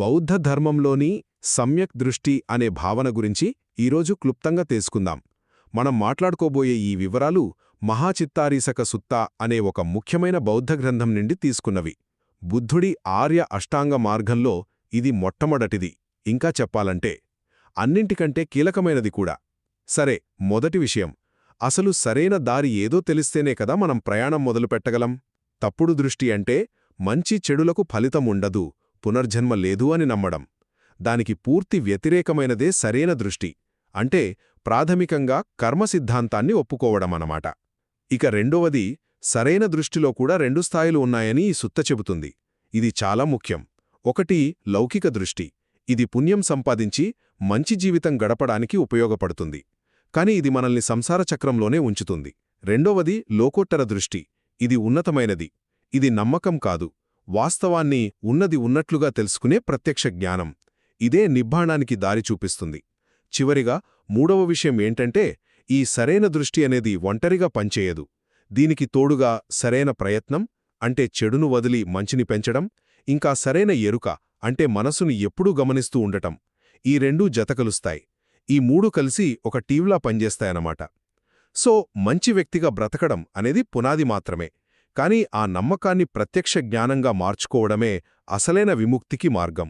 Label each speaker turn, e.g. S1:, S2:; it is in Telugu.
S1: బౌద్ధ ధర్మంలోని సమ్యక్ దృష్టి అనే భావన గురించి ఈరోజు క్లుప్తంగా తెలుసుకుందాం. మనం మాట్లాడుకోబోయే ఈ వివరాలు మహాచిత్తారీసక సుత్త అనే ఒక ముఖ్యమైన బౌద్ధ గ్రంథం నుండి తీసుకున్నవి. బుద్ధుడి ఆర్య అష్టాంగ మార్గంలో ఇది మొట్టమొదటిది. ఇంకా చెప్పాలంటే అన్నింటికంటే కీలకమైనది కూడా. సరే, మొదటి విషయం, అసలు సరైన దారి ఏదో తెలిస్తేనే కదా మనం ప్రయాణం మొదలుపెట్టగలం. తప్పుడు దృష్టి అంటే మంచి చెడులకు ఫలితముండదు, పునర్జన్మ లేదు అని నమ్మడం. దానికి పూర్తి వ్యతిరేకమైనదే సరైన దృష్టి. అంటే ప్రాథమికంగా కర్మ సిద్ధాంతాన్ని ఒప్పుకోవడమన్నమాట. ఇక రెండవది, సరైన దృష్టిలో కూడా రెండు స్థాయిలు ఉన్నాయని ఈ సుత్త చెబుతుంది. ఇది చాలా ముఖ్యం. ఒకటి లౌకిక దృష్టి. ఇది పుణ్యం సంపాదించి మంచి జీవితం గడపడానికి ఉపయోగపడుతుంది. కాని ఇది మనల్ని సంసార చక్రంలోనే ఉంచుతుంది. రెండవది లోకోత్తర దృష్టి. ఇది ఉన్నతమైనది. ఇది నమ్మకం కాదు, వాస్తవాన్ని ఉన్నది ఉన్నట్లుగా తెలుసుకునే ప్రత్యక్ష జ్ఞానం. ఇదే నిబ్బాణానికి దారి చూపిస్తుంది. చివరిగా మూడవ విషయం ఏంటంటే, ఈ సరైన దృష్టి అనేది ఒంటరిగా పనిచేయదు. దీనికి తోడుగా సరైన ప్రయత్నం, అంటే చెడును వదిలి మంచిని పెంచడం, ఇంకా సరైన ఎరుక, అంటే మనసుని ఎప్పుడూ గమనిస్తూ ఉండటం, ఈ రెండూ జతకలుస్తాయి. ఈ మూడు కలిసి ఒక టీంలా పనిచేస్తాయన్నమాట. సో మంచి వ్యక్తిగా బ్రతకడం అనేది పునాది మాత్రమే. కానీ ఆ నమ్మకాన్ని ప్రత్యక్ష జ్ఞానంగా మార్చుకోవడమే అసలైన విముక్తికి మార్గం.